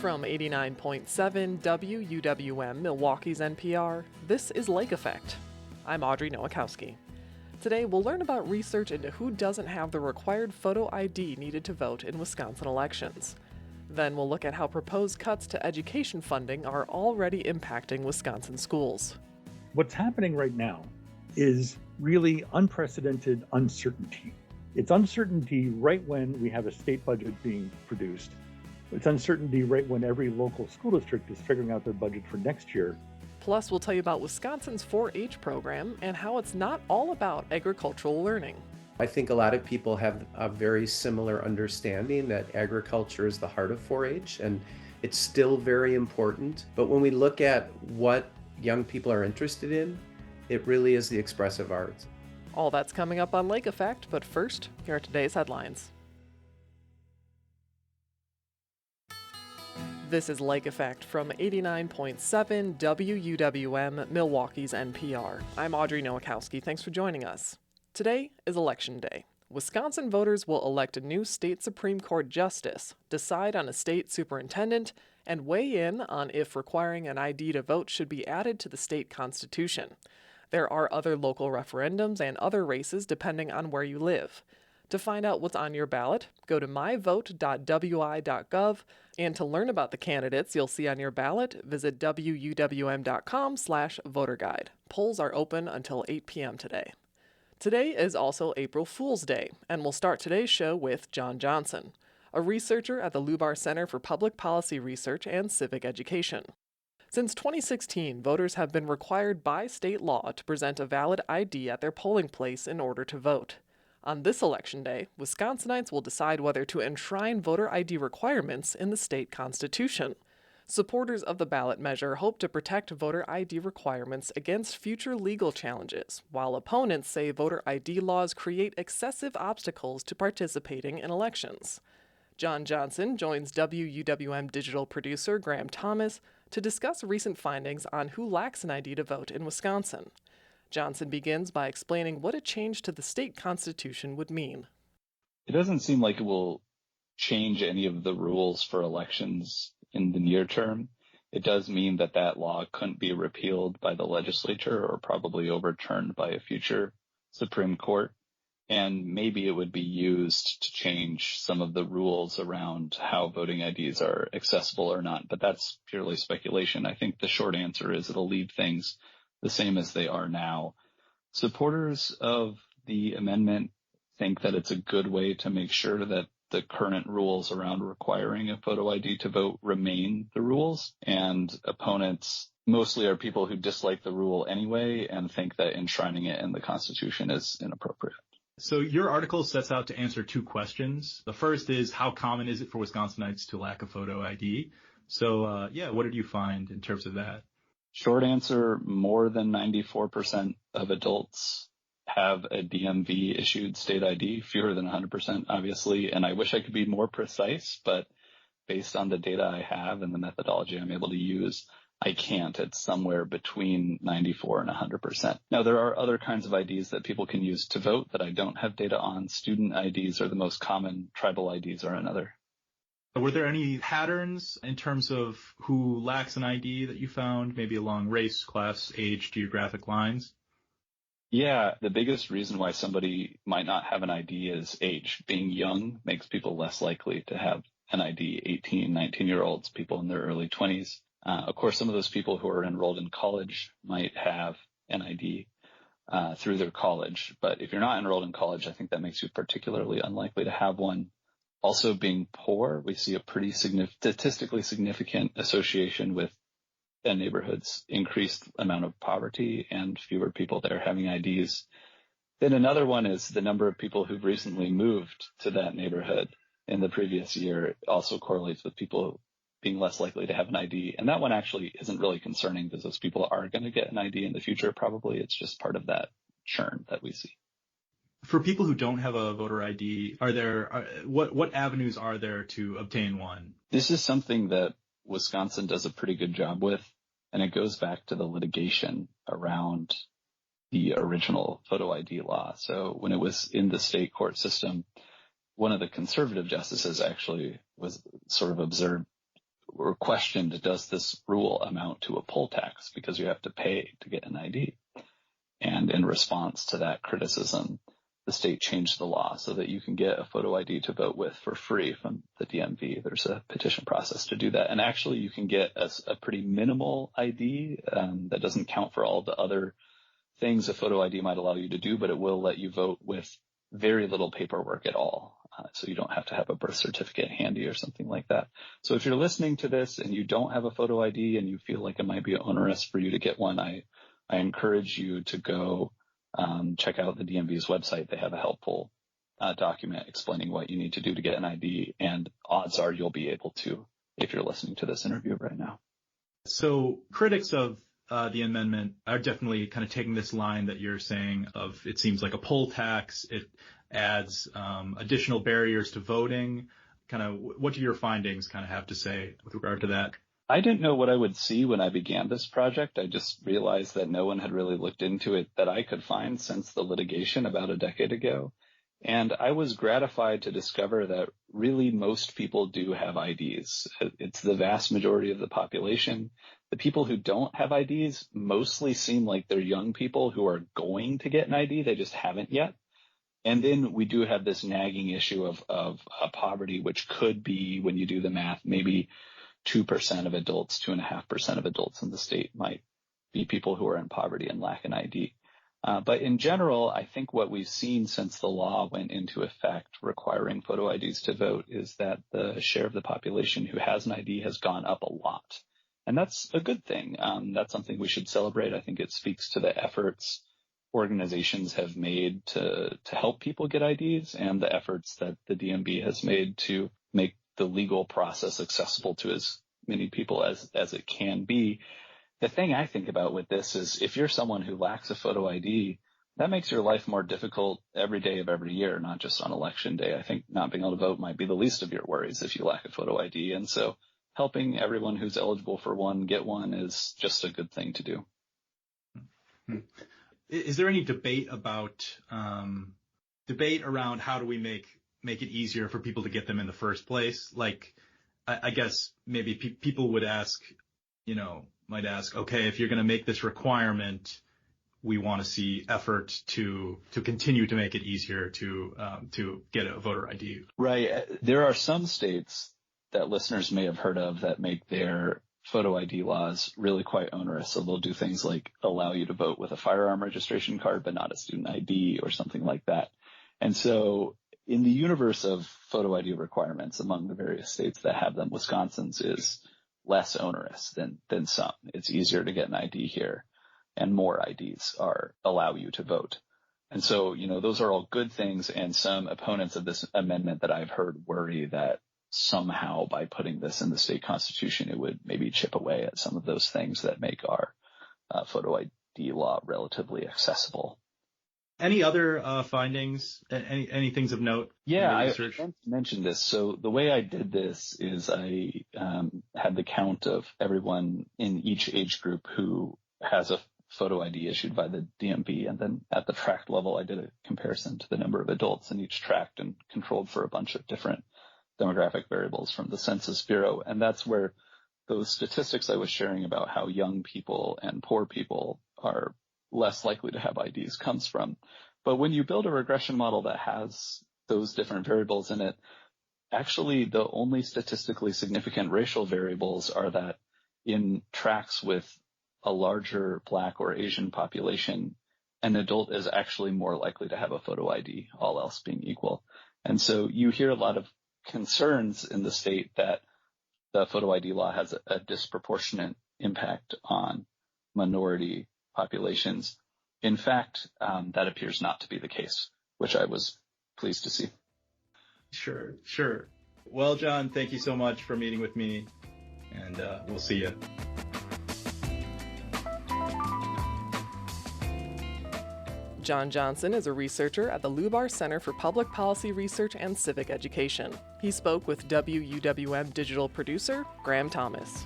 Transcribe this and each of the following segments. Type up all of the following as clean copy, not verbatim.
From 89.7 WUWM, Milwaukee's NPR, this is Lake Effect. I'm Audrey Nowakowski. Today, we'll learn about research into who doesn't have the required photo ID needed to vote in Wisconsin elections. Then we'll look at how proposed cuts to education funding are already impacting Wisconsin schools. What's happening right now is really unprecedented uncertainty. It's uncertainty right when we have a state budget being produced. It's uncertainty right when every local school district is figuring out their budget for next year. Plus, we'll tell you about Wisconsin's 4-H program and how it's not all about agricultural learning. I think a lot of people have a very similar understanding that agriculture is the heart of 4-H, and it's still very important. But when we look at what young people are interested in, it really is the expressive arts. All that's coming up on Lake Effect, but first, here are today's headlines. This is Lake Effect from 89.7 WUWM, Milwaukee's NPR. I'm Audrey Nowakowski. Thanks for joining us. Today is Election Day. Wisconsin voters will elect a new state Supreme Court justice, decide on a state superintendent, and weigh in on if requiring an ID to vote should be added to the state constitution. There are other local referendums and other races depending on where you live. To find out what's on your ballot, go to myvote.wi.gov, and to learn about the candidates you'll see on your ballot, visit wuwm.com/voterguide. Polls are open until 8 p.m. today. Today is also April Fool's Day, and we'll start today's show with John Johnson, a researcher at the Lubar Center for Public Policy Research and Civic Education. Since 2016, voters have been required by state law to present a valid ID at their polling place in order to vote. On this election day, Wisconsinites will decide whether to enshrine voter ID requirements in the state constitution. Supporters of the ballot measure hope to protect voter ID requirements against future legal challenges, while opponents say voter ID laws create excessive obstacles to participating in elections. John Johnson joins WUWM digital producer Graham Thomas to discuss recent findings on who lacks an ID to vote in Wisconsin. Johnson begins by explaining what a change to the state constitution would mean. It doesn't seem like it will change any of the rules for elections in the near term. It does mean that that law couldn't be repealed by the legislature or probably overturned by a future Supreme Court. And maybe it would be used to change some of the rules around how voting IDs are accessible or not. But that's purely speculation. I think the short answer is it'll leave things the same as they are now. Supporters of the amendment think that it's a good way to make sure that the current rules around requiring a photo ID to vote remain the rules, and opponents mostly are people who dislike the rule anyway and think that enshrining it in the Constitution is inappropriate. So your article sets out to answer two questions. The first is, how common is it for Wisconsinites to lack a photo ID? So, what did you find in terms of that? Short answer, more than 94% of adults have a DMV issued state ID, fewer than 100%, obviously. And I wish I could be more precise, but based on the data I have and the methodology I'm able to use, I can't. It's somewhere between 94 and 100%. Now, there are other kinds of IDs that people can use to vote that I don't have data on. Student IDs are the most common. Tribal IDs are another. Were there any patterns in terms of who lacks an ID that you found, maybe along race, class, age, geographic lines? Yeah, the biggest reason why somebody might not have an ID is age. Being young makes people less likely to have an ID. 18, 19-year-olds, people in their early 20s. Of course, some of those people who are enrolled in college might have an ID through their college. But if you're not enrolled in college, I think that makes you particularly unlikely to have one. Also, being poor, we see a pretty statistically significant association with a neighborhood's increased amount of poverty and fewer people there having IDs. Then another one is the number of people who've recently moved to that neighborhood in the previous year also correlates with people being less likely to have an ID. And that one actually isn't really concerning because those people are going to get an ID in the future. Probably it's just part of that churn that we see. For people who don't have a voter ID, what avenues are there to obtain one? This is something that Wisconsin does a pretty good job with, and it goes back to the litigation around the original photo ID law. So when it was in the state court system, one of the conservative justices actually was sort of observed were questioned, does this rule amount to a poll tax because you have to pay to get an ID? And in response to that criticism, the state changed the law so that you can get a photo ID to vote with for free from the DMV. There's a petition process to do that. And actually, you can get a pretty minimal ID that doesn't count for all the other things a photo ID might allow you to do, but it will let you vote with very little paperwork at all. So you don't have to have a birth certificate handy or something like that. So if you're listening to this and you don't have a photo ID and you feel like it might be onerous for you to get one, I encourage you to go check out the DMV's website. They have a helpful document explaining what you need to do to get an ID, and odds are you'll be able to if you're listening to this interview right now. So critics of the amendment are definitely kind of taking this line that you're saying of it seems like a poll tax. It adds additional barriers to voting. Kind of what do your findings kind of have to say with regard to that? I didn't know what I would see when I began this project. I just realized that no one had really looked into it that I could find since the litigation about a decade ago. And I was gratified to discover that really most people do have IDs. It's the vast majority of the population. The people who don't have IDs mostly seem like they're young people who are going to get an ID. They just haven't yet. And then we do have this nagging issue of poverty, which could be, when you do the math, maybe 2% of adults, 2.5% of adults in the state might be people who are in poverty and lack an ID. But in general, I think what we've seen since the law went into effect requiring photo IDs to vote is that the share of the population who has an ID has gone up a lot. And that's a good thing. That's something we should celebrate. I think it speaks to the efforts organizations have made to help people get IDs and the efforts that the DMV has made to make the legal process accessible to as many people as it can be. The thing I think about with this is if you're someone who lacks a photo ID, that makes your life more difficult every day of every year, not just on election day. I think not being able to vote might be the least of your worries if you lack a photo ID. And so helping everyone who's eligible for one get one is just a good thing to do. Is there any debate around how do we make it easier for people to get them in the first place? Like, I guess maybe people would ask, might ask, okay, if you're going to make this requirement, we want to see effort to continue to make it easier to get a voter ID. Right. There are some states that listeners may have heard of that make their photo ID laws really quite onerous. So they'll do things like allow you to vote with a firearm registration card, but not a student ID or something like that. And so in the universe of photo ID requirements among the various states that have them, Wisconsin's is less onerous than some. It's easier to get an ID here, and more IDs allow you to vote. And so, those are all good things. And some opponents of this amendment that I've heard worry that somehow by putting this in the state constitution, it would maybe chip away at some of those things that make our photo ID law relatively accessible. Any other findings? Any things of note? Yeah, I mentioned this. So the way I did this is I had the count of everyone in each age group who has a photo ID issued by the DMV. And then at the tract level, I did a comparison to the number of adults in each tract and controlled for a bunch of different demographic variables from the Census Bureau. And that's where those statistics I was sharing about how young people and poor people are less likely to have IDs comes from. But when you build a regression model that has those different variables in it, actually the only statistically significant racial variables are that in tracts with a larger Black or Asian population, an adult is actually more likely to have a photo ID, all else being equal. And so you hear a lot of concerns in the state that the photo ID law has a disproportionate impact on minority populations. In fact, that appears not to be the case, which I was pleased to see. Sure. Well, John, thank you so much for meeting with me, and we'll see you. John Johnson is a researcher at the Lubar Center for Public Policy Research and Civic Education. He spoke with WUWM digital producer Graham Thomas.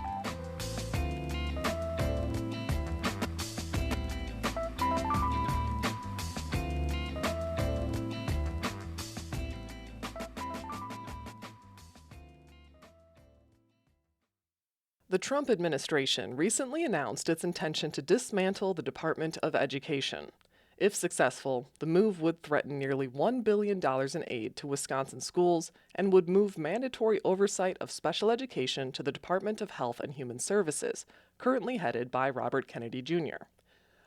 The Trump administration recently announced its intention to dismantle the Department of Education. If successful, the move would threaten nearly $1 billion in aid to Wisconsin schools and would move mandatory oversight of special education to the Department of Health and Human Services, currently headed by Robert Kennedy Jr.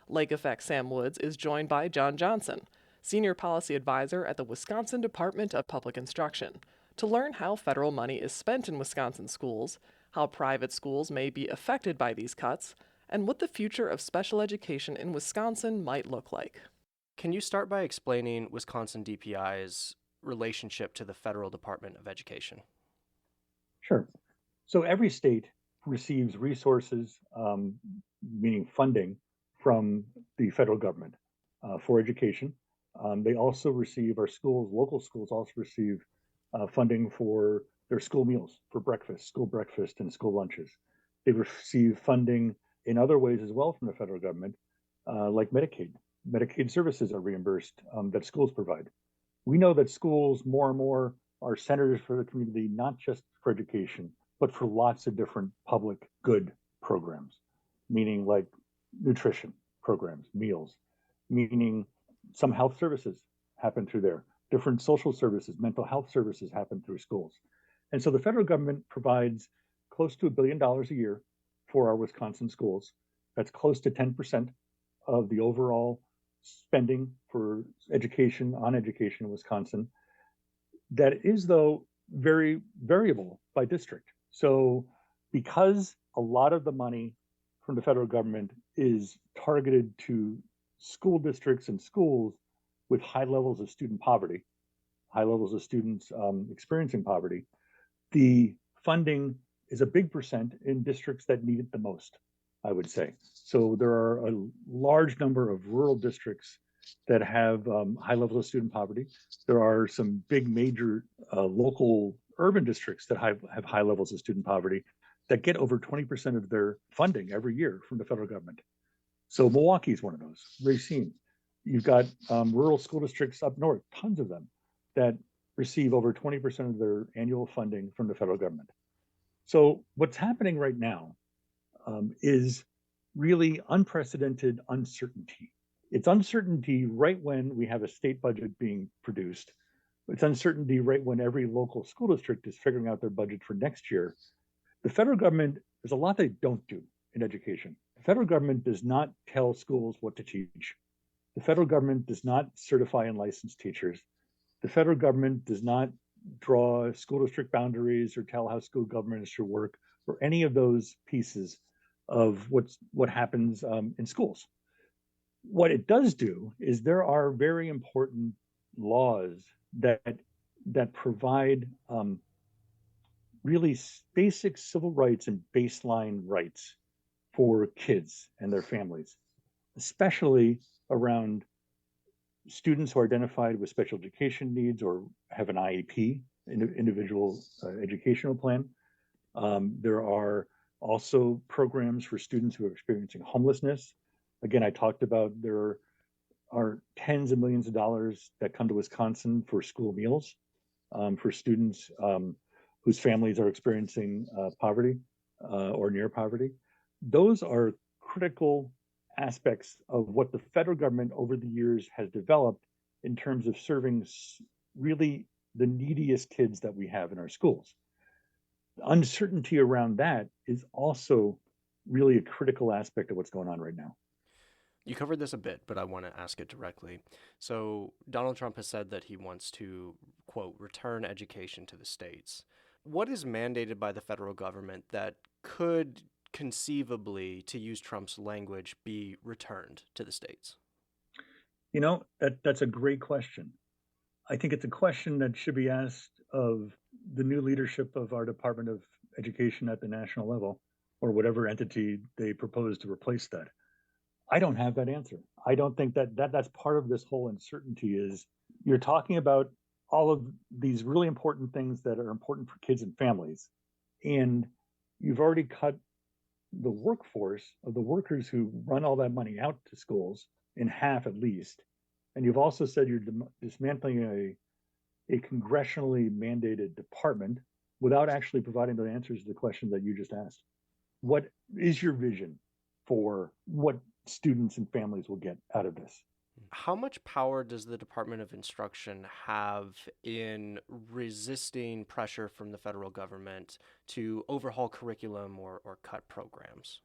Lake Effect Sam Woods is joined by John Johnson, Senior Policy Advisor at the Wisconsin Department of Public Instruction, to learn how federal money is spent in Wisconsin schools, how private schools may be affected by these cuts, and what the future of special education in Wisconsin might look like. Can you start by explaining Wisconsin DPI's relationship to the federal Department of Education? Sure. So every state receives resources, meaning funding, from the federal government for education. They also receive, our schools, local schools also receive funding for their school meals, for breakfast, school breakfast, and school lunches. They receive funding in other ways as well from the federal government, like Medicaid. Medicaid services are reimbursed that schools provide. We know that schools more and more are centers for the community, not just for education, but for lots of different public good programs, meaning like nutrition programs, meals, meaning some health services happen through there, different social services, mental health services happen through schools. And so the federal government provides close to $1 billion a year for our Wisconsin schools. That's close to 10% of the overall spending for education, on education in Wisconsin. That is, though, very variable by district. So because a lot of the money from the federal government is targeted to school districts and schools with high levels of student poverty, high levels of students experiencing poverty, the funding is a big percent in districts that need it the most, I would say. So there are a large number of rural districts that have high levels of student poverty. There are some big major local urban districts that have high levels of student poverty that get over 20% of their funding every year from the federal government. So Milwaukee is one of those, Racine. You've got rural school districts up north, tons of them, that receive over 20% of their annual funding from the federal government. So what's happening right now is really unprecedented uncertainty. It's uncertainty right when we have a state budget being produced. It's uncertainty right when every local school district is figuring out their budget for next year. The federal government, there's a lot they don't do in education. The federal government does not tell schools what to teach. The federal government does not certify and license teachers. The federal government does not draw school district boundaries or tell how school governments should work or any of those pieces of what happens in schools. What it does do is there are very important laws that provide really basic civil rights and baseline rights for kids and their families, especially around students who are identified with special education needs or have an IEP, individual educational plan. There are also programs for students who are experiencing homelessness. Again, I talked about there are tens of millions of dollars that come to Wisconsin for school meals for students whose families are experiencing poverty or near poverty. Those are critical aspects of what the federal government over the years has developed in terms of serving really the neediest kids that we have in our schools. The uncertainty around that is also really a critical aspect of what's going on right now. You covered this a bit, but I want to ask it directly. So Donald Trump has said that he wants to, quote, return education to the states. What is mandated by the federal government that could conceivably, to use Trump's language, be returned to the states? You know, that's a great question. I think it's a question that should be asked of the new leadership of our Department of Education at the national level, or whatever entity they propose to replace that. I don't have that answer. I don't think that's part of this whole uncertainty is you're talking about all of these really important things that are important for kids and families. And you've already cut the workforce of the workers who run all that money out to schools in half at least. And you've also said you're dismantling a congressionally mandated department without actually providing the answers to the question that you just asked. What is your vision for what students and families will get out of this? How much power does the Department of Instruction have in resisting pressure from the federal government to overhaul curriculum or cut programs?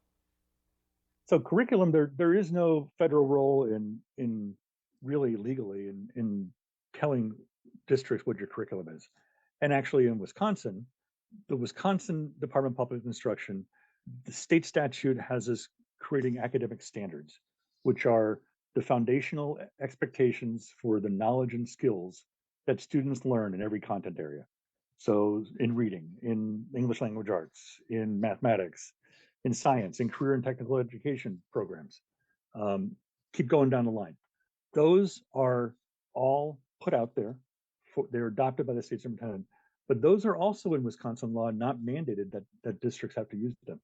So curriculum, there is no federal role in really legally in telling districts what your curriculum is. And actually in Wisconsin, the Wisconsin Department of Public Instruction, the state statute has us creating academic standards, which are the foundational expectations for the knowledge and skills that students learn in every content area. So in reading, in English language arts, in mathematics, in science, in career and technical education programs. Um, keep going down the line. Those are all put out there. They're adopted by the state superintendent, but those are also in Wisconsin law not mandated that districts have to use them.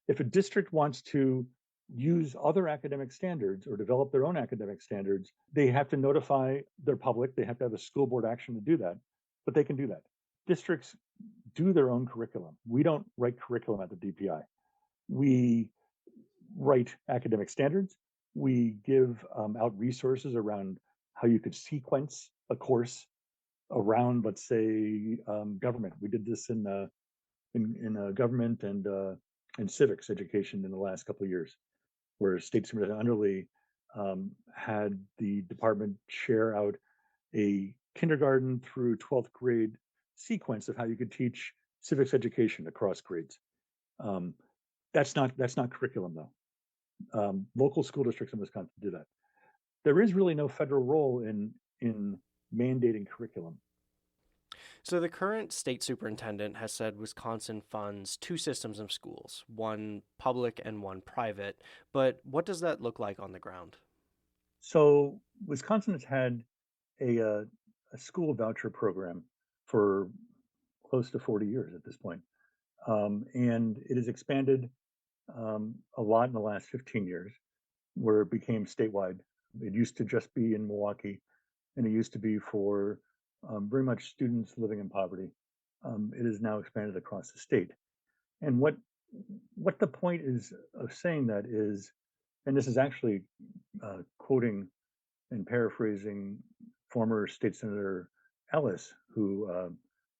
If a district wants to use other academic standards or develop their own academic standards, they have to notify their public. They have to have a school board action to do that, but they can do that. Districts do their own curriculum. We don't write curriculum at the DPI. We write academic standards. We give out resources around how you could sequence a course around, let's say, government. We did this in government and civics education in the last couple of years, where State Superintendent Underly had the department share out a kindergarten through 12th grade sequence of how you could teach civics education across grades. Um, that's not curriculum though. Local school districts in Wisconsin do that. There is really no federal role in mandating curriculum. So the current state superintendent has said Wisconsin funds two systems of schools, one public and one private. But what does that look like on the ground? So Wisconsin has had a school voucher program for close to 40 years at this point. And it has expanded a lot in the last 15 years, where it became statewide. It used to just be in Milwaukee, and it used to be for very much students living in poverty. It is now expanded across the state. And what the point is of saying that is, and this is actually quoting and paraphrasing former State Senator Ellis, who,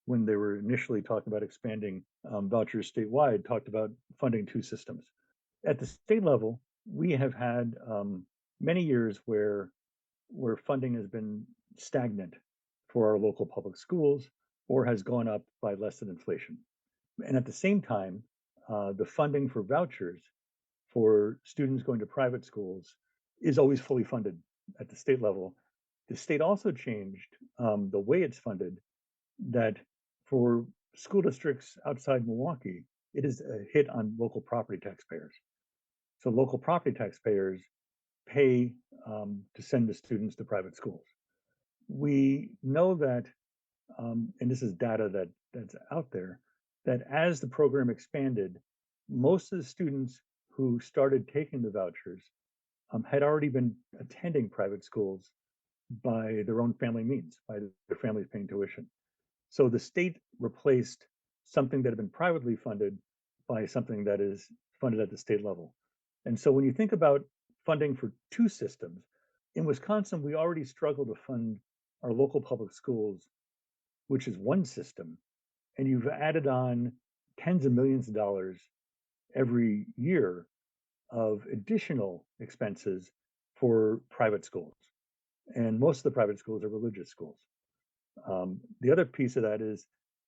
when they were initially talking about expanding vouchers statewide, talked about funding two systems. At the state level, we have had many years where funding has been stagnant for our local public schools or has gone up by less than inflation. And at the same time, the funding for vouchers for students going to private schools is always fully funded at the state level. The state also changed the way it's funded, that for school districts outside Milwaukee, it is a hit on local property taxpayers. So local property taxpayers pay to send the students to private schools. We know that, and this is data that's out there, that as the program expanded, most of the students who started taking the vouchers had already been attending private schools by their own family means, by their families paying tuition. So the state replaced something that had been privately funded by something that is funded at the state level. And so when you think about funding for two systems, in Wisconsin, we already struggle to fund our local public schools, which is one system, and you've added on tens of millions of dollars every year of additional expenses for private schools. And most of the private schools are religious schools. The other piece of that is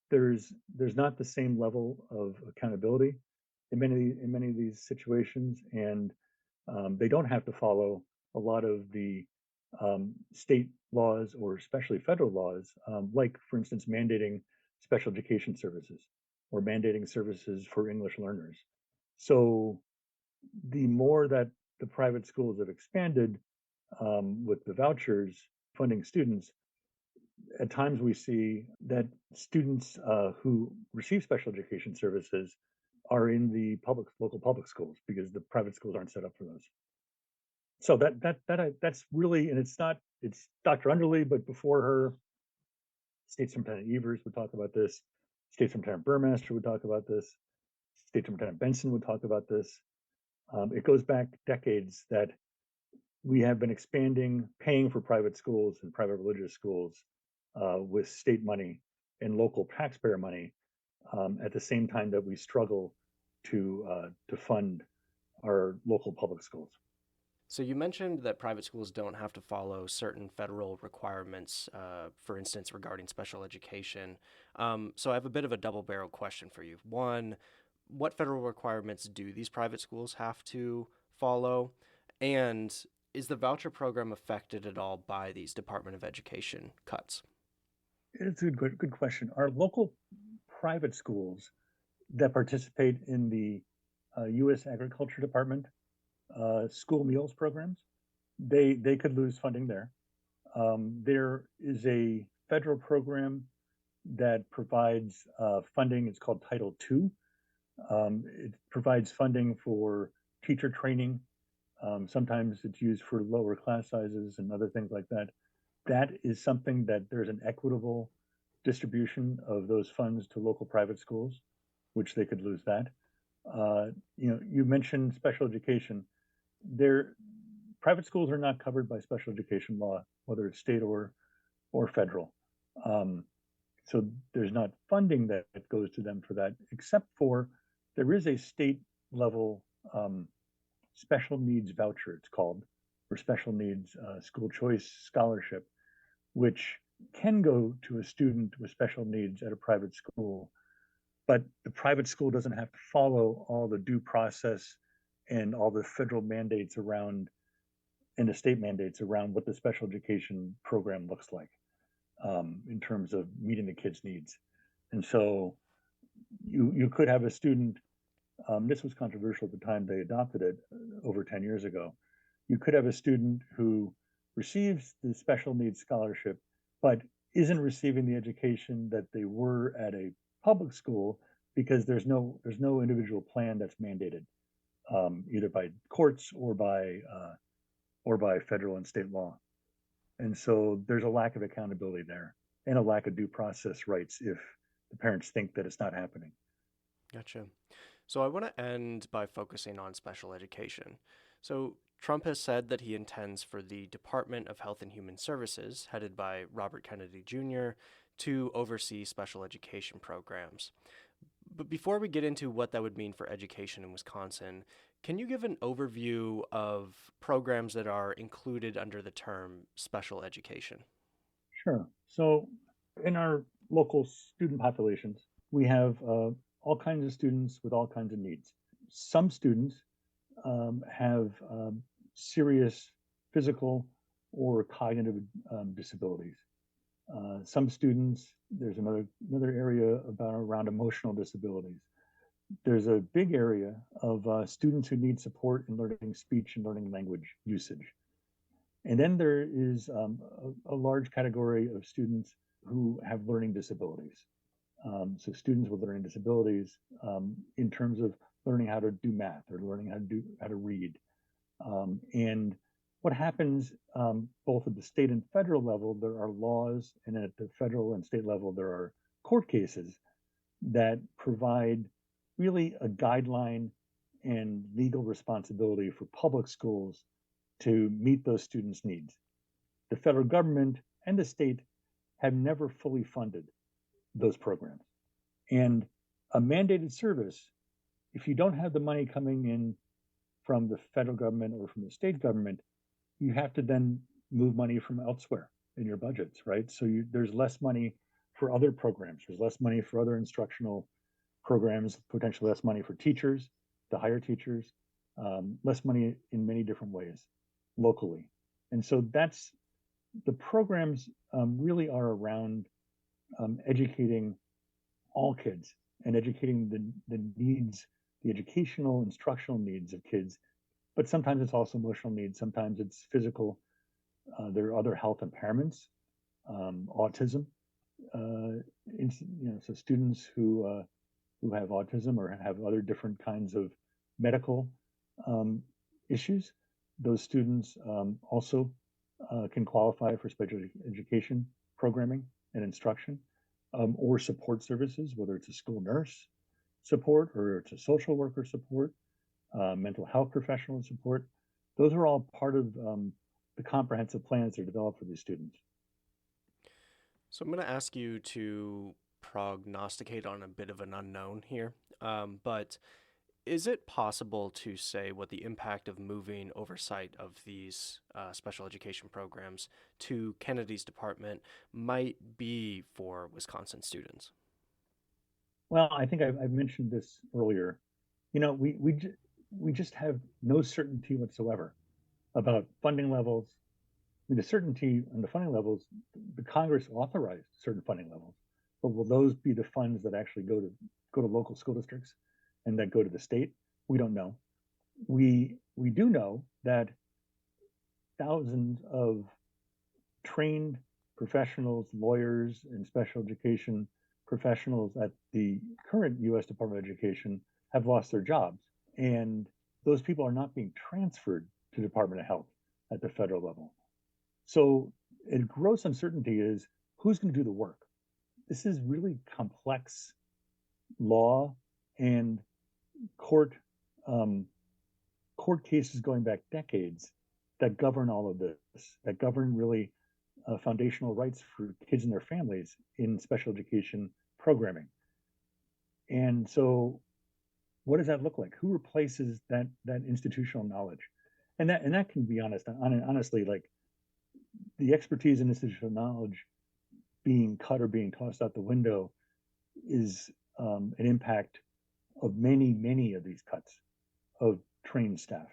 there's not the same level of accountability in many of these situations, and they don't have to follow a lot of the state laws or especially federal laws, like for instance mandating special education services or mandating services for English learners. So the more that the private schools have expanded with the vouchers funding students, at times we see that students who receive special education services are in the local public schools because the private schools aren't set up for those. So that's really, and it's Dr. Underly, but before her, State Superintendent Evers would talk about this, State Superintendent Burmaster would talk about this, State Superintendent Benson would talk about this. It goes back decades that we have been expanding, paying for private schools and private religious schools with state money and local taxpayer money at the same time that we struggle to fund our local public schools. So you mentioned that private schools don't have to follow certain federal requirements, for instance, regarding special education. So I have a bit of a double-barrel question for you. One, what federal requirements do these private schools have to follow? And is the voucher program affected at all by these Department of Education cuts? It's a good question. Our local private schools that participate in the U.S. Agriculture Department school meals programs, they could lose funding there. There is a federal program that provides funding. It's called Title II. It provides funding for teacher training. Sometimes it's used for lower class sizes and other things like that. That is something that there's an equitable distribution of those funds to local private schools, which they could lose that. You mentioned special education. Their private schools are not covered by special education law, whether it's state or federal. So there's not funding that goes to them for that, except for there is a state level special needs voucher, it's called, or special needs school choice scholarship, which can go to a student with special needs at a private school, but the private school doesn't have to follow all the due process and all the federal mandates around and the state mandates around what the special education program looks like in terms of meeting the kids' needs. And so you could have a student, this was controversial at the time they adopted it over 10 years ago. You could have a student who receives the special needs scholarship, but isn't receiving the education that they were at a public school because there's no individual plan that's mandated either by courts or by federal and state law. And so there's a lack of accountability there and a lack of due process rights if the parents think that it's not happening. Gotcha. So I want to end by focusing on special education. So Trump has said that he intends for the Department of Health and Human Services, headed by Robert Kennedy Jr., to oversee special education programs. But before we get into what that would mean for education in Wisconsin, can you give an overview of programs that are included under the term special education? Sure. So in our local student populations, we have all kinds of students with all kinds of needs. Some students have serious physical or cognitive disabilities. Some students, there's another area around emotional disabilities. There's a big area of students who need support in learning speech and learning language usage. And then there is a large category of students who have learning disabilities. So students with learning disabilities in terms of learning how to do math or learning how to read. And what happens both at the state and federal level, there are laws, and at the federal and state level, there are court cases that provide really a guideline and legal responsibility for public schools to meet those students' needs. The federal government and the state have never fully funded those programs. And a mandated service, if you don't have the money coming in from the federal government or from the state government, you have to then move money from elsewhere in your budgets, right? So there's less money for other programs. There's less money for other instructional programs, potentially less money for teachers, to hire teachers, less money in many different ways locally. And so that's the programs really are around educating all kids and educating the needs, the educational, instructional needs of kids. But sometimes it's also emotional needs. Sometimes it's physical. There are other health impairments, autism. So students who have autism or have other different kinds of medical issues, those students also can qualify for special education programming and instruction or support services, whether it's a school nurse, support or it's a social worker support, mental health professional support. Those are all part of the comprehensive plans that are developed for these students. So I'm going to ask you to prognosticate on a bit of an unknown here, but is it possible to say what the impact of moving oversight of these special education programs to Kennedy's department might be for Wisconsin students? Well, I think I've mentioned this earlier. You know, we just have no certainty whatsoever about funding levels. I mean, the certainty on the funding levels, the Congress authorized certain funding levels, but will those be the funds that actually go to local school districts and that go to the state? We don't know. We do know that thousands of trained professionals, lawyers, and special education professionals at the current U.S. Department of Education have lost their jobs. And those people are not being transferred to the Department of Health at the federal level. So, a gross uncertainty is who's going to do the work. This is really complex law and court court cases going back decades that govern all of this, that govern really foundational rights for kids and their families in special education programming. And so, what does that look like? Who replaces that institutional knowledge? And that can be honestly, like the expertise and institutional knowledge being cut or being tossed out the window is an impact of many of these cuts of trained staff.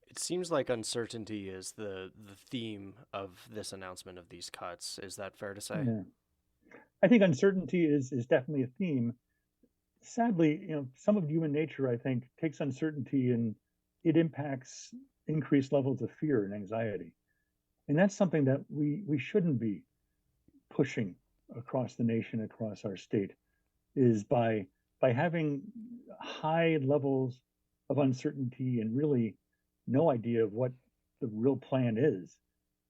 It seems like uncertainty is the theme of this announcement of these cuts. Is that fair to say? Yeah. I think uncertainty is definitely a theme. Sadly, some of human nature, I think, takes uncertainty and it impacts increased levels of fear and anxiety. And that's something that we shouldn't be pushing across the nation, across our state, is by having high levels of uncertainty and really no idea of what the real plan is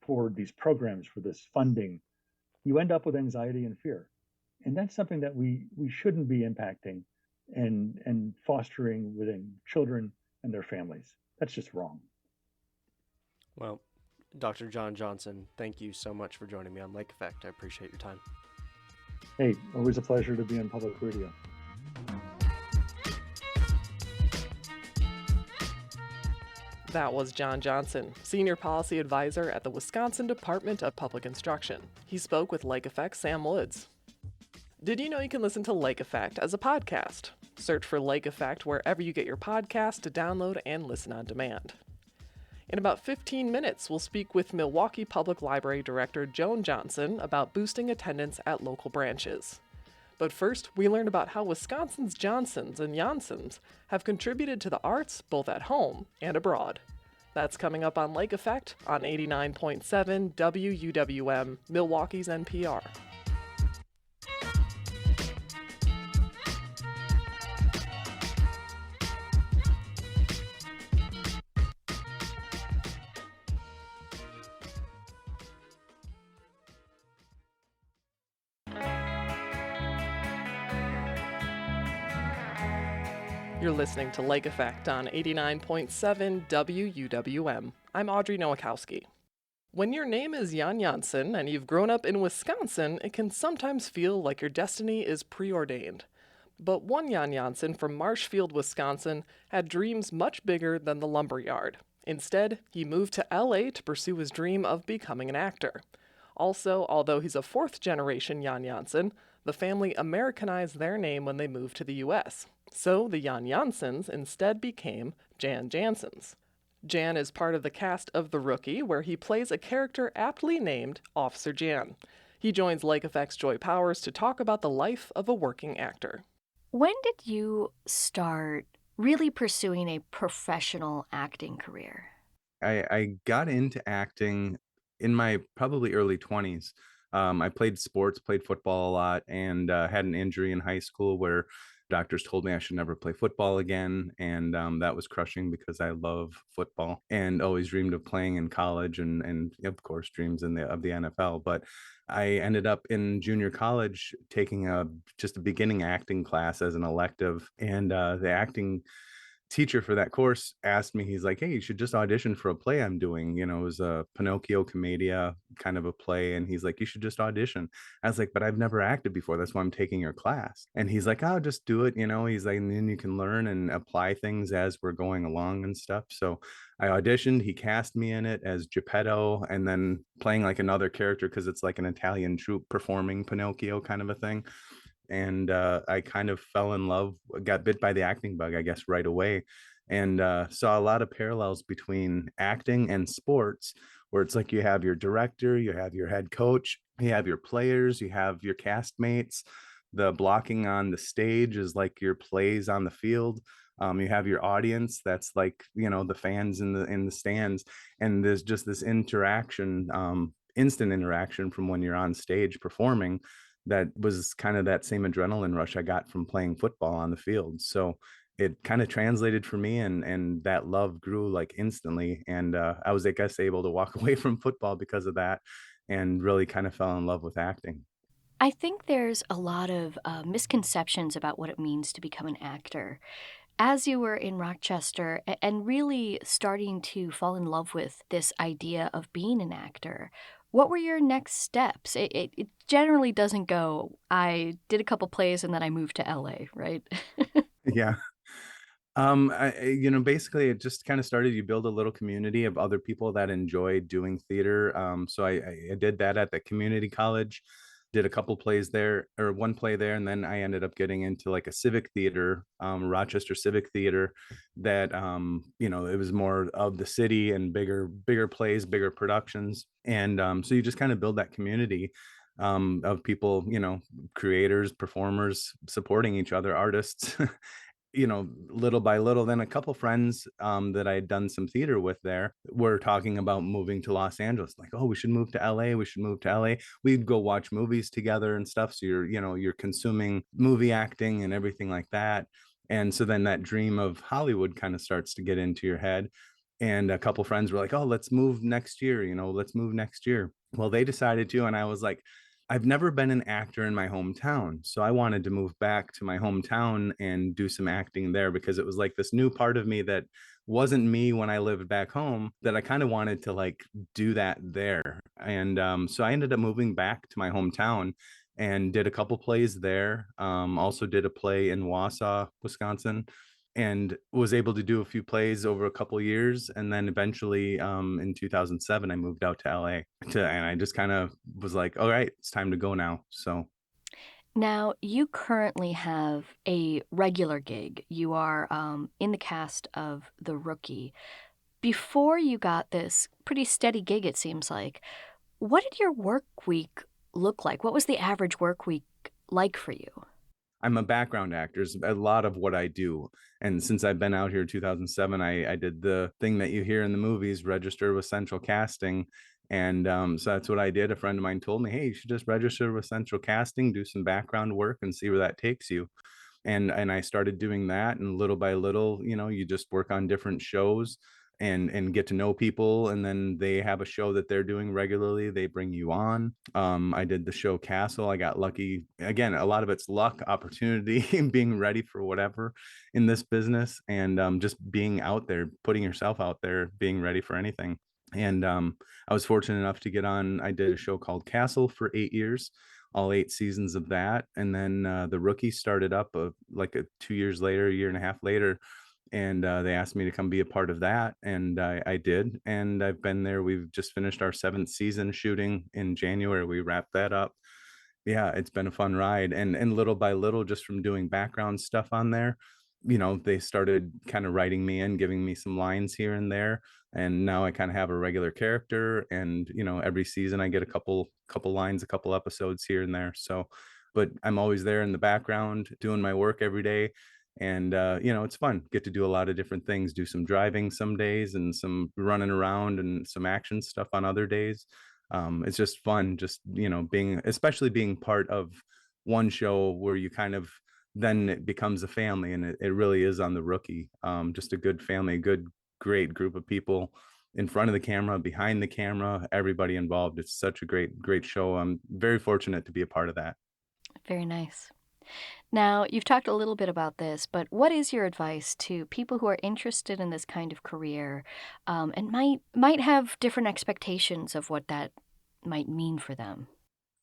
for these programs, for this funding, you end up with anxiety and fear. And that's something that we shouldn't be impacting and fostering within children and their families. That's just wrong. Well, Dr. John Johnson, thank you so much for joining me on Lake Effect. I appreciate your time. Hey, always a pleasure to be on public radio. That was John Johnson, Senior Policy Advisor at the Wisconsin Department of Public Instruction. He spoke with Lake Effect's Sam Woods. Did you know you can listen to Lake Effect as a podcast? Search for Lake Effect wherever you get your podcast to download and listen on demand. In about 15 minutes, we'll speak with Milwaukee Public Library Director Joan Johnson about boosting attendance at local branches. But first, we learn about how Wisconsin's Johnsons and Jansons have contributed to the arts both at home and abroad. That's coming up on Lake Effect on 89.7 WUWM, Milwaukee's NPR. You're listening to Lake Effect on 89.7 WUWM. I'm Audrey Nowakowski. When your name is Jan Janssen and you've grown up in Wisconsin, it can sometimes feel like your destiny is preordained. But one Jan Janssen from Marshfield, Wisconsin, had dreams much bigger than the lumberyard. Instead, he moved to LA to pursue his dream of becoming an actor. Also, although he's a fourth-generation Jan Janssen, the family Americanized their name when they moved to the U.S. So the Jan Janssens instead became Jan Janssens. Jan is part of the cast of The Rookie, where he plays a character aptly named Officer Jan. He joins Lake Effect's Joy Powers to talk about the life of a working actor. When did you start really pursuing a professional acting career? I got into acting in my probably early 20s. I played sports, played football a lot, and had an injury in high school where doctors told me I should never play football again. And that was crushing because I love football and always dreamed of playing in college and of course, dreams of the NFL. But I ended up in junior college taking just a beginning acting class as an elective, and the acting teacher for that course asked me, he's like, "Hey, you should just audition for a play I'm doing." You know, it was a Pinocchio Commedia kind of a play. And he's like, "You should just audition." I was like, "But I've never acted before. That's why I'm taking your class." And he's like, "Oh, just do it." You know, he's like, and then you can learn and apply things as we're going along and stuff. So I auditioned. He cast me in it as Geppetto, and then playing like another character because it's like an Italian troupe performing Pinocchio kind of a thing. And I kind of fell in love, got bit by the acting bug, I guess, right away, and saw a lot of parallels between acting and sports, where it's like you have your director, you have your head coach, you have your players, you have your castmates. The blocking on the stage is like your plays on the field. You have your audience, that's like, you know, the fans in the stands, and there's just this interaction, instant interaction from when you're on stage performing, that was kind of that same adrenaline rush I got from playing football on the field. So it kind of translated for me, and that love grew like instantly. And I was, I guess, able to walk away from football because of that, and really kind of fell in love with acting. I think there's a lot of misconceptions about what it means to become an actor. As you were in Rochester and really starting to fall in love with this idea of being an actor, what were your next steps? It generally doesn't go, I did a couple plays and then I moved to LA, right? Yeah. You know, basically it just kind of started, you build a little community of other people that enjoy doing theater. So I did that at the community college, did a couple plays there, or one play there, and then I ended up getting into like a civic theater, Rochester Civic Theater, that you know, it was more of the city and bigger plays, bigger productions. And so you just kind of build that community of people, you know, creators, performers supporting each other, artists. You know, little by little, then a couple friends that I had done some theater with there were talking about moving to Los Angeles, like, "Oh, we should move to LA, we should move to LA." We'd go watch movies together and stuff, so you're, you know, you're consuming movie acting and everything like that. And so then that dream of Hollywood kind of starts to get into your head. And a couple friends were like, "Oh, let's move next year, you know, let's move next year." Well, they decided to, and I was like, I've never been an actor in my hometown. So I wanted to move back to my hometown and do some acting there, because it was like this new part of me that wasn't me when I lived back home, that I kind of wanted to like do that there. And so I ended up moving back to my hometown and did a couple plays there. Also did a play in Wausau, Wisconsin, and was able to do a few plays over a couple years. And then eventually in 2007 I moved out to LA, and I just kind of was like, all right, it's time to go now. So Now, you currently have a regular gig. You are in the cast of The Rookie. Before you got this pretty steady gig, it seems like, what did your work week look like? What was the average work week like for you? I'm a background actor. It's a lot of what I do. And since I've been out here in 2007, I did the thing that you hear in the movies, register with Central Casting. And so that's what I did. A friend of mine told me, "Hey, you should just register with Central Casting, do some background work, and see where that takes you." And I started doing that, and little by little, you know, you just work on different shows and get to know people, and then they have a show that they're doing regularly, they bring you on. I did the show Castle. I got lucky, again, a lot of it's luck, opportunity, and being ready for whatever in this business, and just being out there, putting yourself out there, being ready for anything. And I was fortunate enough to get on. I did a show called Castle for 8 years, all 8 seasons of that. And then The Rookie started up like 2 years later, a year and a half later. And they asked me to come be a part of that. And I did. And I've been there. We've just finished our seventh season shooting in January. We wrapped that up. Yeah, it's been a fun ride. And little by little, just from doing background stuff on there, you know, they started kind of writing me in, giving me some lines here and there. And now I kind of have a regular character. And, you know, every season I get a couple lines, a couple episodes here and there. So, but I'm always there in the background doing my work every day. And you know, it's fun. Get to do a lot of different things, do some driving some days and some running around and some action stuff on other days. It's just fun, just, you know, being, especially being part of one show where you kind of, then it becomes a family, and it really is on The Rookie. Just a good family, good, great group of people. in front of the camera, behind the camera, everybody involved. It's such a great show. I'm very fortunate to be a part of that. Very nice. Now, you've talked a little bit about this, but what is your advice to people who are interested in this kind of career, and might have different expectations of what that might mean for them?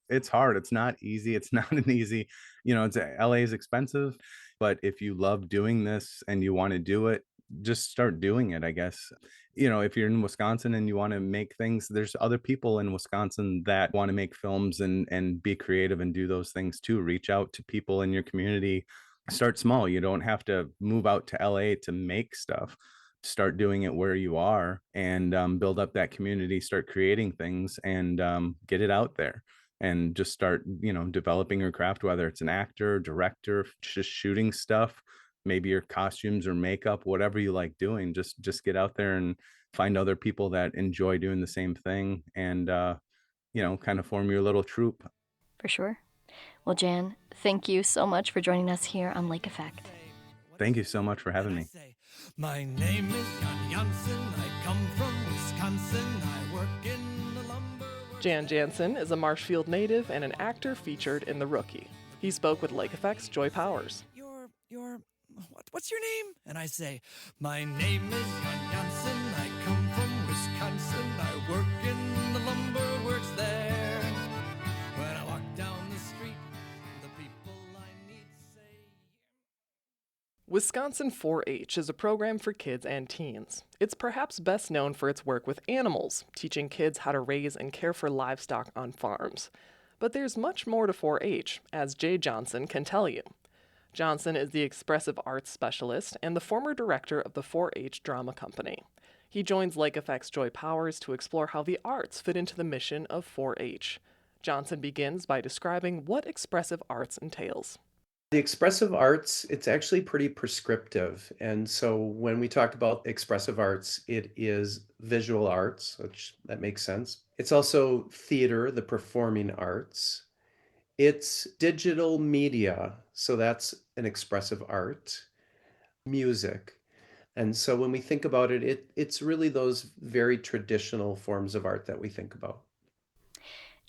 It's hard. It's not easy. It's not an easy, it's LA is expensive, but if you love doing this and you want to do it, just start doing it, I guess. If you're in Wisconsin and you want to make things, there's other people in Wisconsin that want to make films and be creative and do those things too. Reach out to people in your community. Start small. You don't have to move out to LA to make stuff. Start doing it where you are and build up that community, start creating things and get it out there and just start, developing your craft, whether it's an actor, director, just shooting stuff, maybe your costumes or makeup, whatever you like doing, just get out there and find other people that enjoy doing the same thing and, kind of form your little troupe. For sure. Well, Jan, thank you so much for joining us here on Lake Effect. Thank you so much for having me. My name is Jan Jansen. I come from Wisconsin. I work in the lumber. Jan Jansen is a Marshfield native and an actor featured in The Rookie. He spoke with Lake Effect's Joy Powers. What's your name? And I say, my name is Jan Jansen. I come from Wisconsin. I work in the lumber works there. When I walk down the street, the people I meet say. Wisconsin 4 H is a program for kids and teens. It's perhaps best known for its work with animals, teaching kids how to raise and care for livestock on farms. But there's much more to 4 H, as Jay Johnson can tell you. Johnson is the expressive arts specialist and the former director of the 4 H Drama Company. He joins Lake Effect's Joy Powers to explore how the arts fit into the mission of 4 H. Johnson begins by describing what expressive arts entails. The expressive arts, it's actually pretty prescriptive. And so when we talk about expressive arts, it is visual arts, which that makes sense. It's also theater, the performing arts. It's digital media, so that's an expressive art, music. And so when we think about it, it's really those very traditional forms of art that we think about.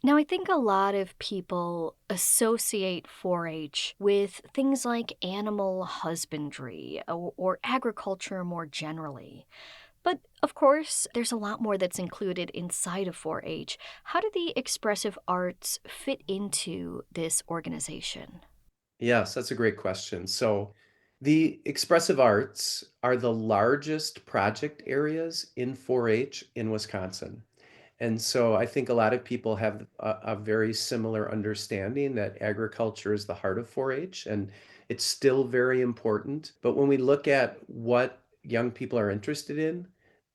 Now, I think a lot of people associate 4 H with things like animal husbandry or agriculture more generally. But of course, there's a lot more that's included inside of 4 H. How do the expressive arts fit into this organization? Yes, that's a great question. So the expressive arts are the largest project areas in 4-H in Wisconsin. And so I think a lot of people have a very similar understanding that agriculture is the heart of 4-H and it's still very important. But when we look at what young people are interested in,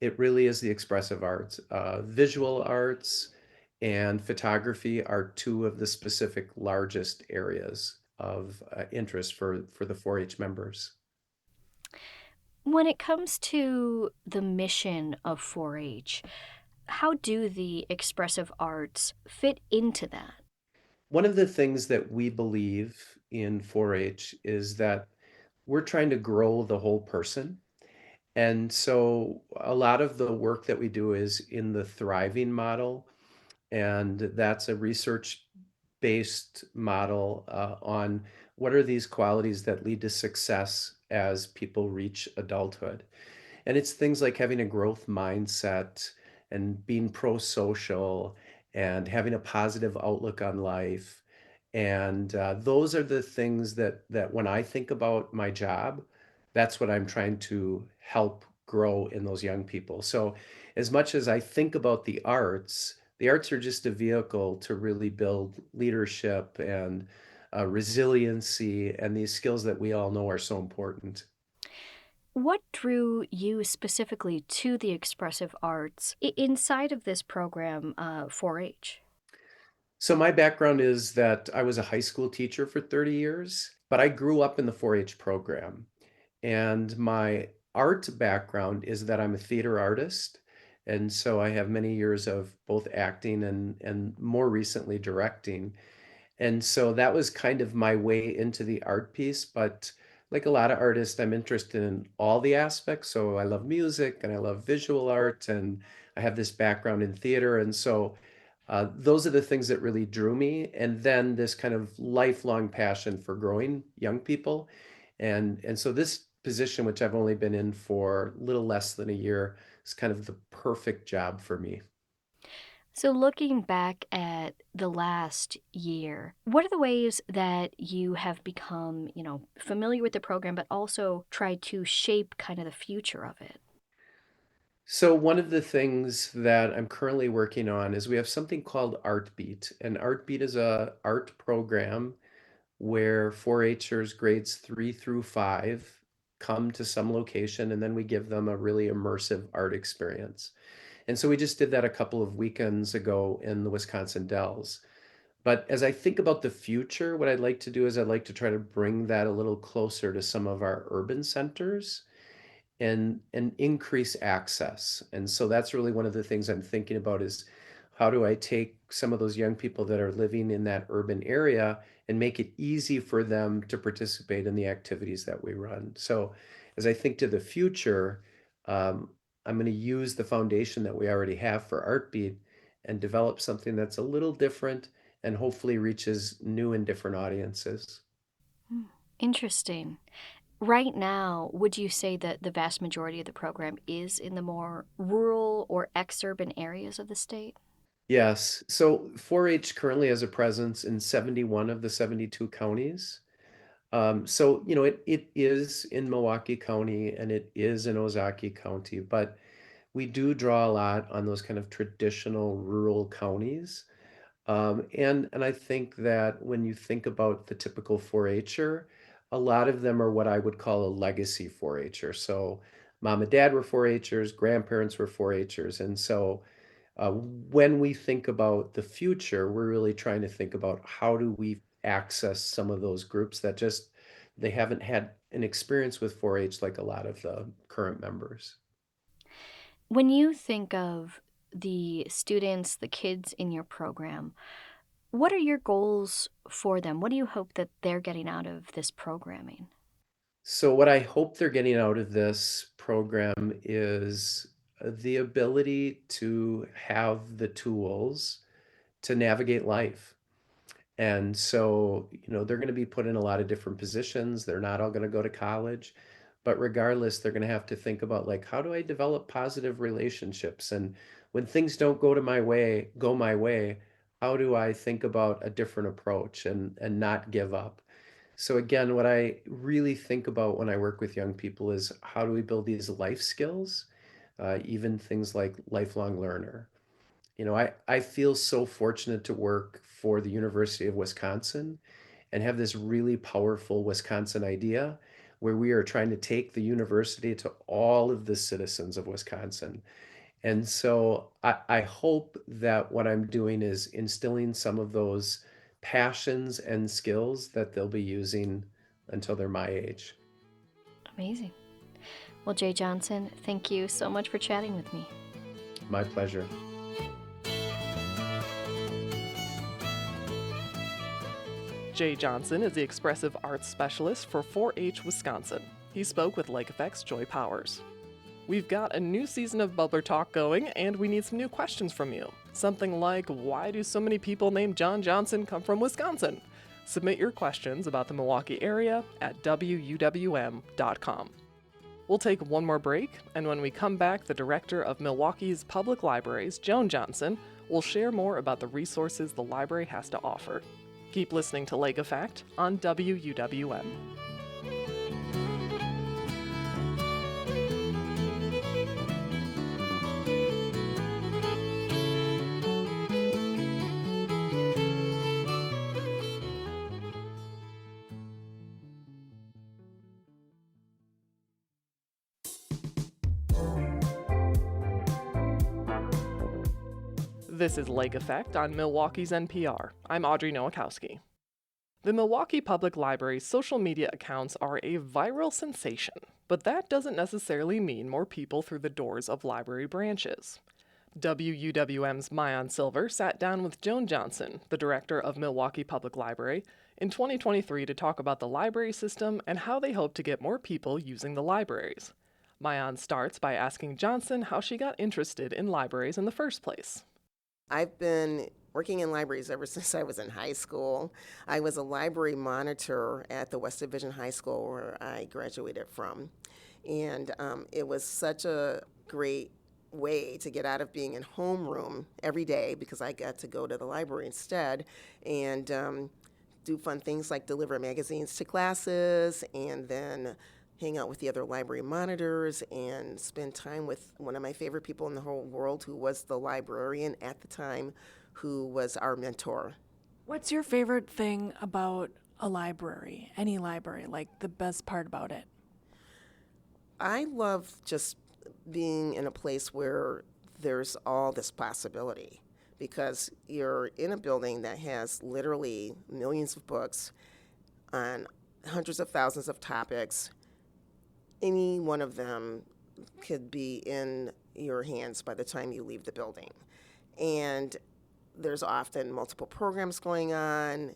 it really is the expressive arts. Visual arts and photography are two of the specific largest areas of interest for the 4-H members. When it comes to the mission of 4 H, how do the expressive arts fit into that? One of the things that we believe in 4-H is that we're trying to grow the whole person. And so a lot of the work that we do is in the thriving model, and that's a research-based model on what are these qualities that lead to success as people reach adulthood. And it's things like having a growth mindset and being pro-social and having a positive outlook on life. And those are the things that when I think about my job, that's what I'm trying to help grow in those young people. So as much as I think about the arts are just a vehicle to really build leadership and resiliency and these skills that we all know are so important. What drew you specifically to the expressive arts inside of this program, 4 H? So my background is that I was a high school teacher for 30 years, but I grew up in the 4-H program. And my art background is that I'm a theater artist. And so I have many years of both acting and more recently directing. And so that was kind of my way into the art piece. But like a lot of artists, I'm interested in all the aspects. So I love music and I love visual art, and I have this background in theater. And so those are the things that really drew me. And then this kind of lifelong passion for growing young people. And so this position, which I've only been in for a little less than a year, is kind of the perfect job for me. So, looking back at the last year, what are the ways that you have become, familiar with the program, but also tried to shape kind of the future of it? So one of the things that I'm currently working on is we have something called ArtBeat, and ArtBeat is a art program where 4-Hers grades 3 through 5 come to some location, and then we give them a really immersive art experience. And so we just did that a couple of weekends ago in the Wisconsin Dells. But as I think about the future, what I'd like to do is I'd like to try to bring that a little closer to some of our urban centers and increase access. And so that's really one of the things I'm thinking about is how do I take some of those young people that are living in that urban area and make it easy for them to participate in the activities that we run. So as I think to the future, um, I'm going to use the foundation that we already have for Artbeat and develop something that's a little different and hopefully reaches new and different audiences. Hmm, interesting. Right now, would you say that the vast majority of the program is in the more rural or exurban areas of the state? Yes. So 4-H currently has a presence in 71 of the 72 counties. So, it is in Milwaukee County and it is in Ozaukee County, but we do draw a lot on those kind of traditional rural counties. And I think that when you think about the typical 4-Her, a lot of them are what I would call a legacy 4-Her. So mom and dad were 4-Hers, grandparents were 4-Hers, and so when we think about the future, we're really trying to think about how do we access some of those groups that just they haven't had an experience with 4-H like a lot of the current members. When you think of the students, the kids in your program, what are your goals for them? What do you hope that they're getting out of this programming? So what I hope they're getting out of this program is the ability to have the tools to navigate life. And so, they're going to be put in a lot of different positions. They're not all going to go to college, but regardless, they're going to have to think about like, how do I develop positive relationships? And when things don't go my way, how do I think about a different approach and not give up? So again, what I really think about when I work with young people is how do we build these life skills, even things like lifelong learner. I feel so fortunate to work for the University of Wisconsin and have this really powerful Wisconsin idea where we are trying to take the university to all of the citizens of Wisconsin. And so I hope that what I'm doing is instilling some of those passions and skills that they'll be using until they're my age. Amazing. Well, Jay Johnson, thank you so much for chatting with me. My pleasure. Jay Johnson is the expressive arts specialist for 4-H Wisconsin. He spoke with Lake Effect's Joy Powers. We've got a new season of Bubbler Talk going, and we need some new questions from you. Something like, why do so many people named John Johnson come from Wisconsin? Submit your questions about the Milwaukee area at wuwm.com. We'll take one more break, and when we come back, the director of Milwaukee's Public Libraries, Joan Johnson, will share more about the resources the library has to offer. Keep listening to Lake Effect on WUWM. This is Lake Effect on Milwaukee's NPR. I'm Audrey Nowakowski. The Milwaukee Public Library's social media accounts are a viral sensation, but that doesn't necessarily mean more people through the doors of library branches. WUWM's Mayan Silver sat down with Joan Johnson, the director of Milwaukee Public Library, in 2023 to talk about the library system and how they hope to get more people using the libraries. Mayan starts by asking Johnson how she got interested in libraries in the first place. I've been working in libraries ever since I was in high school. I was a library monitor at the West Division High School where I graduated from. And it was such a great way to get out of being in homeroom every day because I got to go to the library instead and do fun things like deliver magazines to classes and then hang out with the other library monitors and spend time with one of my favorite people in the whole world who was the librarian at the time, who was our mentor. What's your favorite thing about a library, any library, like the best part about it? I love just being in a place where there's all this possibility because you're in a building that has literally millions of books on hundreds of thousands of topics. Any one of them could be in your hands by the time you leave the building. And there's often multiple programs going on,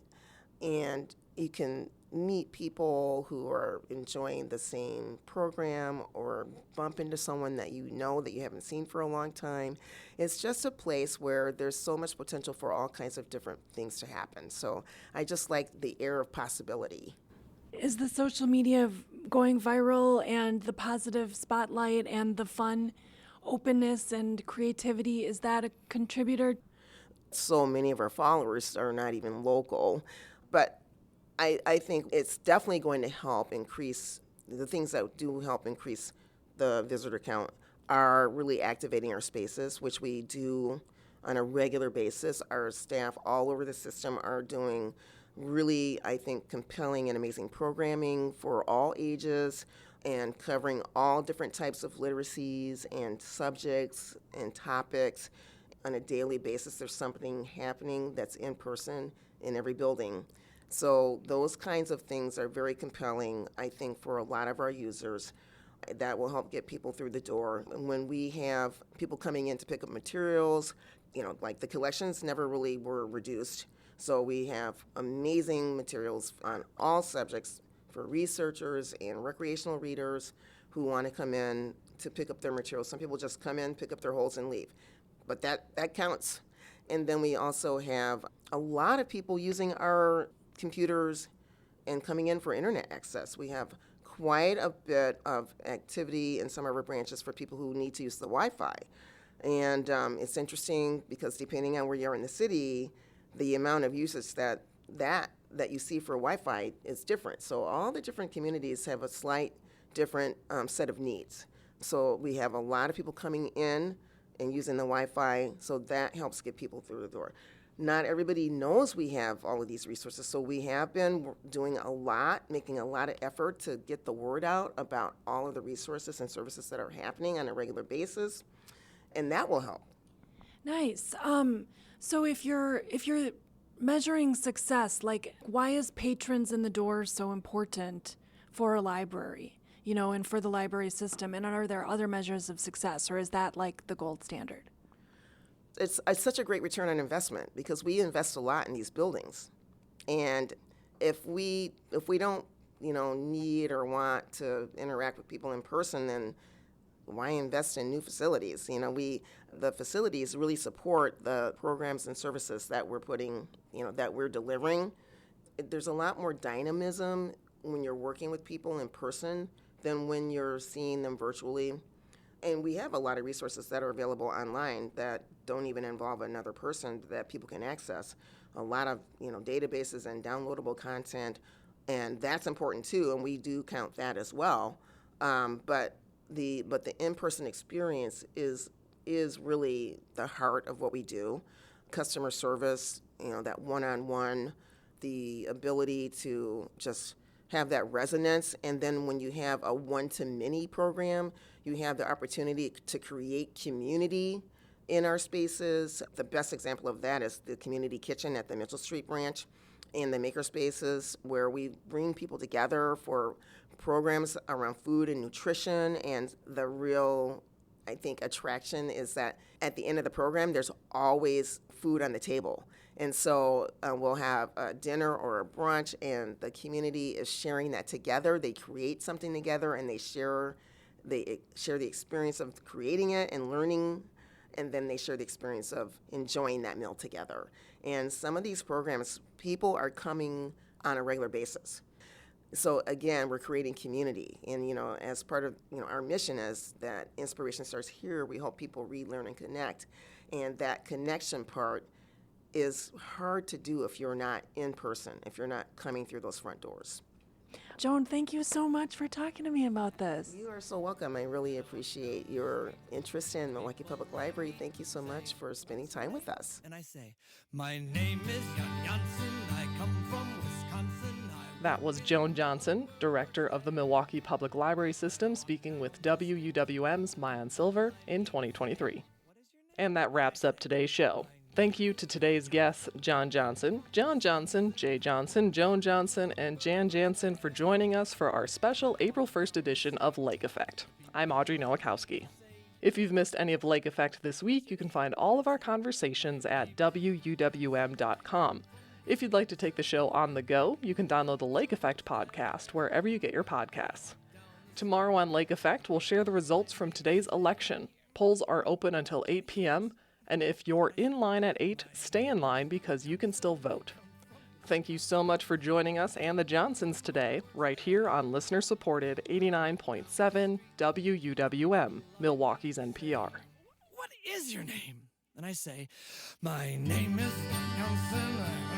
and you can meet people who are enjoying the same program or bump into someone that you know that you haven't seen for a long time. It's just a place where there's so much potential for all kinds of different things to happen. So I just like the air of possibility. Is the social media going viral and the positive spotlight and the fun, openness and creativity, is that a contributor? So many of our followers are not even local, but I think it's definitely going to help increase the things that do help increase the visitor count are really activating our spaces, which we do on a regular basis. Our staff all over the system are doing really, I think, compelling and amazing programming for all ages and covering all different types of literacies and subjects and topics. On a daily basis, there's something happening that's in person in every building. So those kinds of things are very compelling, I think, for a lot of our users. That will help get people through the door. And when we have people coming in to pick up materials, like the collections never really were reduced. So we have amazing materials on all subjects for researchers and recreational readers who want to come in to pick up their materials. Some people just come in, pick up their holds, and leave. But that counts. And then we also have a lot of people using our computers and coming in for internet access. We have quite a bit of activity in some of our branches for people who need to use the Wi-Fi. And it's interesting because depending on where you are in the city, the amount of usage that you see for Wi-Fi is different. So all the different communities have a slight different set of needs. So we have a lot of people coming in and using the Wi-Fi, so that helps get people through the door. Not everybody knows we have all of these resources, so we have been doing a lot, making a lot of effort to get the word out about all of the resources and services that are happening on a regular basis, and that will help. Nice. So if you're measuring success, like why is patrons in the door so important for a library, and for the library system? And are there other measures of success, or is that like the gold standard? It's such a great return on investment because we invest a lot in these buildings, and if we don't need or want to interact with people in person, then why invest in new facilities? The facilities really support the programs and services that we're putting, that we're delivering. There's a lot more dynamism when you're working with people in person than when you're seeing them virtually. And we have a lot of resources that are available online that don't even involve another person that people can access. A lot of databases and downloadable content, and that's important too. And we do count that as well. But the in-person experience is really the heart of what we do. Customer service, that one-on-one, the ability to just have that resonance. And then when you have a one-to-many program, you have the opportunity to create community in our spaces. The best example of that is the community kitchen at the Mitchell Street branch and the maker spaces, where we bring people together for programs around food and nutrition. And the real, I think, attraction is that at the end of the program, there's always food on the table. And so we'll have a dinner or a brunch, and the community is sharing that together. They create something together, and they share the experience of creating it and learning, and then they share the experience of enjoying that meal together. And some of these programs, people are coming on a regular basis. So again, we're creating community, and as part of our mission is that inspiration starts here. We hope people read, learn, and connect, and that connection part is hard to do if you're not in person, if you're not coming through those front doors. Joan, thank you so much for talking to me about this. You are so welcome. I really appreciate your interest in Milwaukee Public Library. Thank you so much for spending time with us. And I say, my name is Jan Jansen. I come from Wisconsin. That was Joan Johnson, director of the Milwaukee Public Library System, speaking with WUWM's Mayan Silver in 2023. And that wraps up today's show. Thank you to today's guests, John Johnson, Jay Johnson, Joan Johnson, and Jan Jansen for joining us for our special April 1st edition of Lake Effect. I'm Audrey Nowakowski. If you've missed any of Lake Effect this week, you can find all of our conversations at WUWM.com. If you'd like to take the show on the go, you can download the Lake Effect podcast wherever you get your podcasts. Tomorrow on Lake Effect, we'll share the results from today's election. Polls are open until 8 p.m., and if you're in line at 8, stay in line because you can still vote. Thank you so much for joining us and the Johnsons today, right here on listener-supported 89.7 WUWM, Milwaukee's NPR. What is your name? And I say, my name is Jan Jansen.